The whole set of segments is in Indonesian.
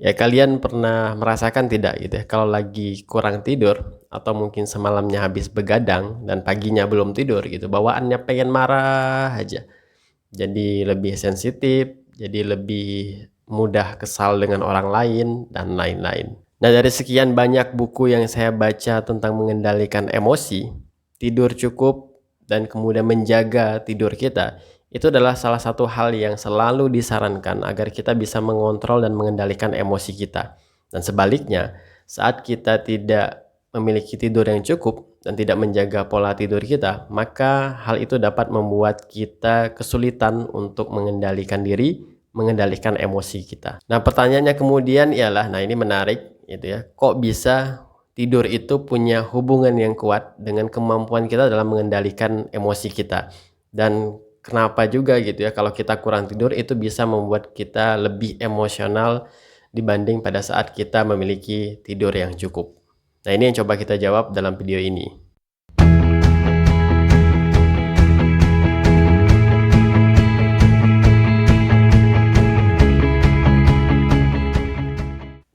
Ya kalian pernah merasakan tidak gitu ya, kalau lagi kurang tidur atau mungkin semalamnya habis begadang dan paginya belum tidur gitu, bawaannya pengen marah aja. Jadi lebih sensitif, jadi lebih mudah kesal dengan orang lain dan lain-lain. Nah, dari sekian banyak buku yang saya baca tentang mengendalikan emosi, tidur cukup dan kemudian menjaga tidur kita, itu adalah salah satu hal yang selalu disarankan agar kita bisa mengontrol dan mengendalikan emosi kita. Dan sebaliknya, saat kita tidak memiliki tidur yang cukup dan tidak menjaga pola tidur kita, maka hal itu dapat membuat kita kesulitan untuk mengendalikan diri, mengendalikan emosi kita. Nah, pertanyaannya kemudian ialah, nah ini menarik gitu ya. Kok bisa tidur itu punya hubungan yang kuat dengan kemampuan kita dalam mengendalikan emosi kita? Dan kenapa juga gitu ya kalau kita kurang tidur itu bisa membuat kita lebih emosional dibanding pada saat kita memiliki tidur yang cukup. Nah, ini yang coba kita jawab dalam video ini.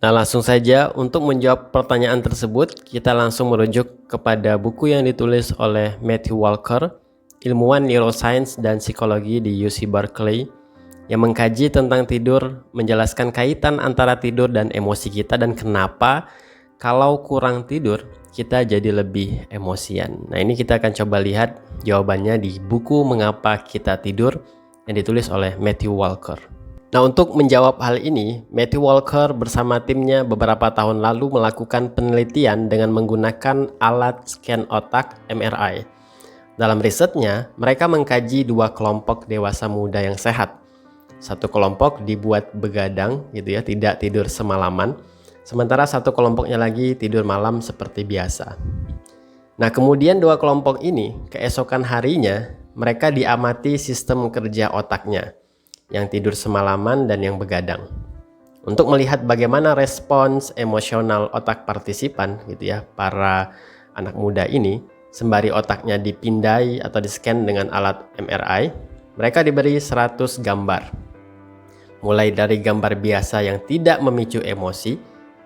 Nah, langsung saja untuk menjawab pertanyaan tersebut, kita langsung merujuk kepada buku yang ditulis oleh Matthew Walker, ilmuwan neuroscience dan psikologi di UC Berkeley, yang mengkaji tentang tidur, menjelaskan kaitan antara tidur dan emosi kita dan kenapa kalau kurang tidur kita jadi lebih emosian. Nah, ini kita akan coba lihat jawabannya di buku Mengapa Kita Tidur yang ditulis oleh Matthew Walker. Nah, untuk menjawab hal ini, Matthew Walker bersama timnya beberapa tahun lalu melakukan penelitian dengan menggunakan alat scan otak MRI. Dalam risetnya, mereka mengkaji dua kelompok dewasa muda yang sehat. Satu kelompok dibuat begadang gitu ya, tidak tidur semalaman, sementara satu kelompoknya lagi tidur malam seperti biasa. Nah, kemudian dua kelompok ini, keesokan harinya, mereka diamati sistem kerja otaknya, yang tidur semalaman dan yang begadang, untuk melihat bagaimana respons emosional otak partisipan gitu ya, para anak muda ini sembari otaknya dipindai atau di-scan dengan alat MRI. Mereka diberi 100 gambar, mulai dari gambar biasa yang tidak memicu emosi,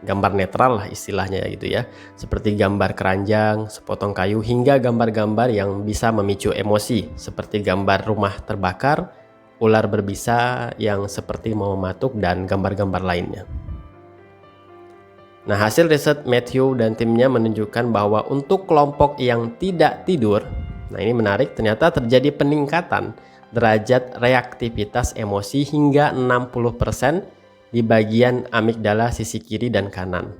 gambar netral lah istilahnya gitu ya, seperti gambar keranjang, sepotong kayu, hingga gambar-gambar yang bisa memicu emosi seperti gambar rumah terbakar, ular berbisa yang seperti mau mematuk, dan gambar-gambar lainnya. Nah, hasil riset Matthew dan timnya menunjukkan bahwa untuk kelompok yang tidak tidur, nah ini menarik, ternyata terjadi peningkatan derajat reaktivitas emosi hingga 60% di bagian amigdala sisi kiri dan kanan.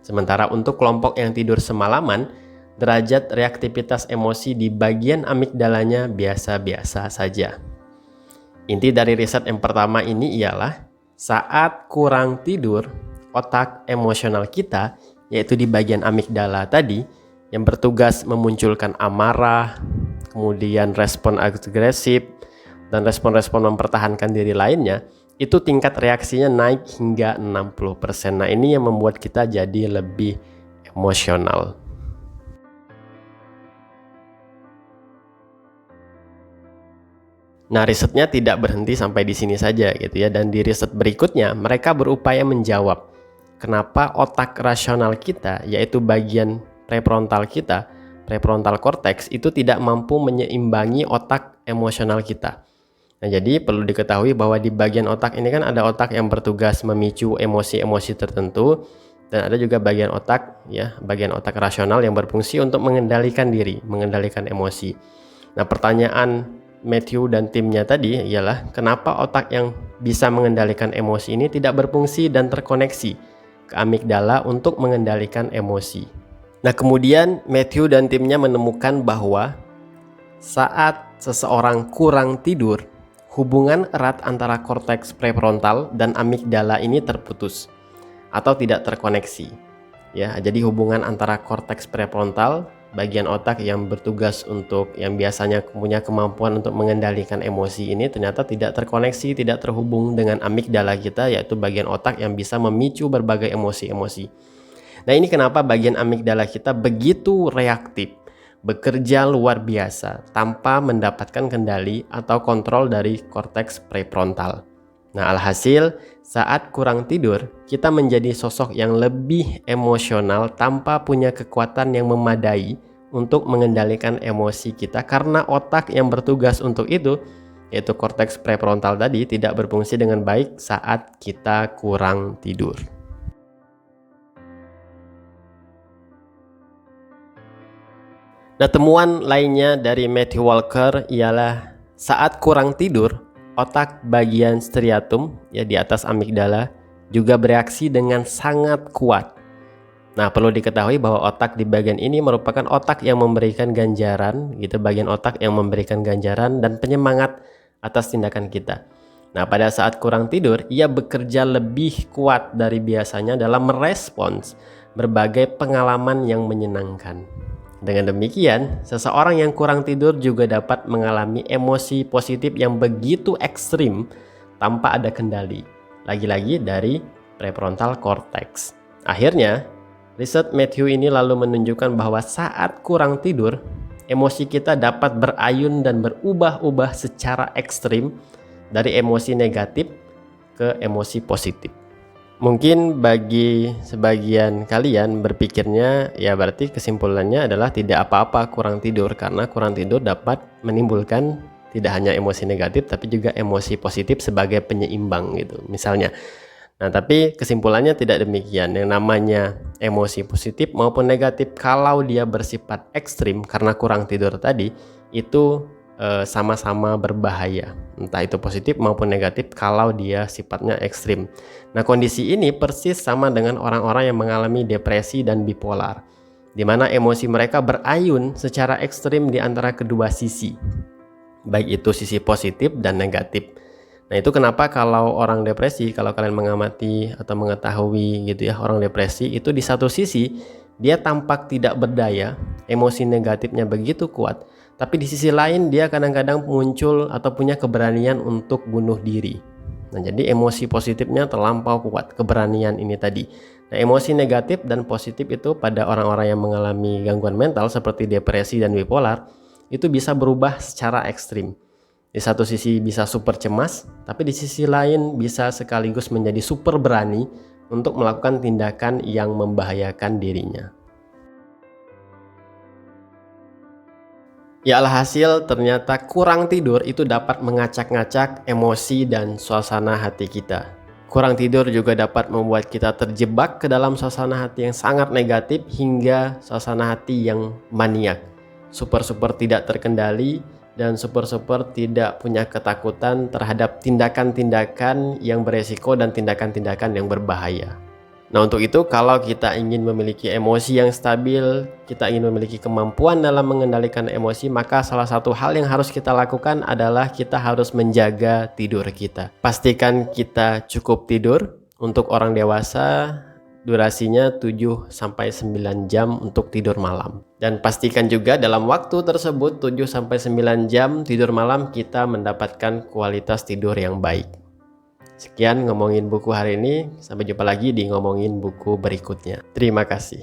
Sementara untuk kelompok yang tidur semalaman, derajat reaktivitas emosi di bagian amigdalanya biasa-biasa saja. Inti dari riset yang pertama ini ialah saat kurang tidur, otak emosional kita, yaitu di bagian amigdala tadi, yang bertugas memunculkan amarah, kemudian respon agresif, dan respon-respon mempertahankan diri lainnya, itu tingkat reaksinya naik hingga 60%. Nah, ini yang membuat kita jadi lebih emosional. Nah, risetnya tidak berhenti sampai di sini saja gitu ya, dan di riset berikutnya mereka berupaya menjawab kenapa otak rasional kita, yaitu bagian prefrontal kita, prefrontal cortex, itu tidak mampu menyeimbangi otak emosional kita. Nah, jadi perlu diketahui bahwa di bagian otak ini kan ada otak yang bertugas memicu emosi-emosi tertentu, dan ada juga bagian otak ya, bagian otak rasional yang berfungsi untuk mengendalikan diri, mengendalikan emosi. Nah, pertanyaan Matthew dan timnya tadi ialah kenapa otak yang bisa mengendalikan emosi ini tidak berfungsi dan terkoneksi ke amigdala untuk mengendalikan emosi. Nah, kemudian Matthew dan timnya menemukan bahwa saat seseorang kurang tidur, hubungan erat antara korteks prefrontal dan amigdala ini terputus atau tidak terkoneksi. Ya, jadi hubungan antara korteks prefrontal, bagian otak yang bertugas untuk yang biasanya punya kemampuan untuk mengendalikan emosi ini, ternyata tidak terkoneksi, tidak terhubung dengan amigdala kita, yaitu bagian otak yang bisa memicu berbagai emosi-emosi. Nah, ini kenapa bagian amigdala kita begitu reaktif, bekerja luar biasa tanpa mendapatkan kendali atau kontrol dari korteks prefrontal. Nah, alhasil saat kurang tidur, kita menjadi sosok yang lebih emosional tanpa punya kekuatan yang memadai untuk mengendalikan emosi kita karena otak yang bertugas untuk itu, yaitu korteks prefrontal tadi, tidak berfungsi dengan baik saat kita kurang tidur. Nah, temuan lainnya dari Matthew Walker ialah saat kurang tidur, otak bagian striatum ya di atas amigdala juga bereaksi dengan sangat kuat. Nah, perlu diketahui bahwa otak di bagian ini merupakan otak yang memberikan ganjaran, gitu, bagian otak yang memberikan ganjaran dan penyemangat atas tindakan kita. Nah, pada saat kurang tidur, ia bekerja lebih kuat dari biasanya dalam merespons berbagai pengalaman yang menyenangkan. Dengan demikian, seseorang yang kurang tidur juga dapat mengalami emosi positif yang begitu ekstrim tanpa ada kendali, lagi-lagi dari prefrontal cortex. Akhirnya, riset Matthew ini lalu menunjukkan bahwa saat kurang tidur, emosi kita dapat berayun dan berubah-ubah secara ekstrim dari emosi negatif ke emosi positif. Mungkin bagi sebagian kalian berpikirnya ya berarti kesimpulannya adalah tidak apa-apa kurang tidur, karena kurang tidur dapat menimbulkan tidak hanya emosi negatif tapi juga emosi positif sebagai penyeimbang gitu misalnya. Nah, tapi kesimpulannya tidak demikian. Yang namanya emosi positif maupun negatif kalau dia bersifat ekstrim karena kurang tidur tadi itu sama-sama berbahaya, entah itu positif maupun negatif kalau dia sifatnya ekstrim. Nah, kondisi ini persis sama dengan orang-orang yang mengalami depresi dan bipolar, di mana emosi mereka berayun secara ekstrim di antara kedua sisi, baik itu sisi positif dan negatif. Nah, itu kenapa kalau orang depresi, kalau kalian mengamati atau mengetahui gitu ya, orang depresi itu di satu sisi dia tampak tidak berdaya, emosi negatifnya begitu kuat, tapi di sisi lain dia kadang-kadang muncul atau punya keberanian untuk bunuh diri. Nah, jadi emosi positifnya terlampau kuat, keberanian ini tadi. Nah, emosi negatif dan positif itu pada orang-orang yang mengalami gangguan mental seperti depresi dan bipolar itu bisa berubah secara ekstrim. Di satu sisi bisa super cemas, tapi di sisi lain bisa sekaligus menjadi super berani untuk melakukan tindakan yang membahayakan dirinya. Ya, alhasil ternyata kurang tidur itu dapat mengacak-ngacak emosi dan suasana hati kita. Kurang tidur juga dapat membuat kita terjebak ke dalam suasana hati yang sangat negatif hingga suasana hati yang maniak, super tidak terkendali, dan super tidak punya ketakutan terhadap tindakan-tindakan yang beresiko dan tindakan-tindakan yang berbahaya. Nah, untuk itu kalau kita ingin memiliki emosi yang stabil, kita ingin memiliki kemampuan dalam mengendalikan emosi, maka salah satu hal yang harus kita lakukan adalah kita harus menjaga tidur kita. Pastikan kita cukup tidur. Untuk orang dewasa durasinya 7-9 jam untuk tidur malam. Dan pastikan juga dalam waktu tersebut 7-9 jam tidur malam kita mendapatkan kualitas tidur yang baik. Sekian ngomongin buku hari ini, sampai jumpa lagi di ngomongin buku berikutnya. Terima kasih.